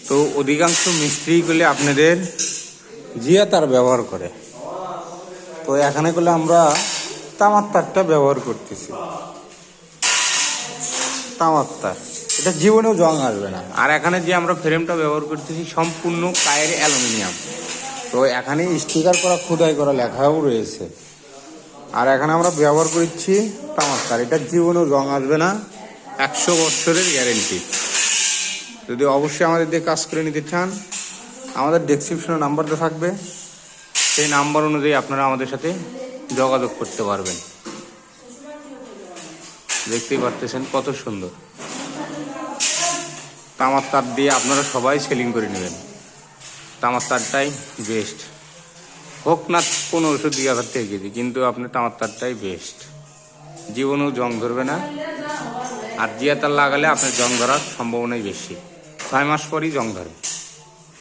তো অধিকাংশ মিস্ত্রিগুলি আপনাদের জিয়া তার ব্যবহার করে। তো এখানে করলে আমরা তামার তারটা ব্যবহার করতেছি। তামার তার এটা জীবনেও জং আসবে না। আর এখানে যে আমরা ফ্রেমটা ব্যবহার করতেছি সম্পূর্ণ কায়ের অ্যালুমিনিয়াম। তো এখানে স্টিকার করা খোদাই করা লেখাও রয়েছে। আর এখানে আমরা ব্যবহার করছি তামার তার, এটা জীবনেও জং আসবে না, 100 বছরের গ্যারেন্টি। যদি অবশ্যই আমাদের দিয়ে কাজ করে নিতে চান, আমাদের ডেসক্রিপশনে নাম্বারটা থাকবে, সেই নাম্বার অনুযায়ী আপনারা আমাদের সাথে যোগাযোগ করতে পারবেন। দেখতেই পারতেছেন কত সুন্দর। তামার তার দিয়ে আপনারা সবাই সেলিং করে নেবেন। তামার তারটাই বেস্ট, হোক না 1500-2000 টাকা কেজি, কিন্তু আপনার তামার তারটাই বেস্ট, জীবনেও জং ধরবে না। আর জিয়া তার লাগালে আপনার জং ধরার সম্ভাবনাই বেশি, 6 মাস পরই জং ধরে।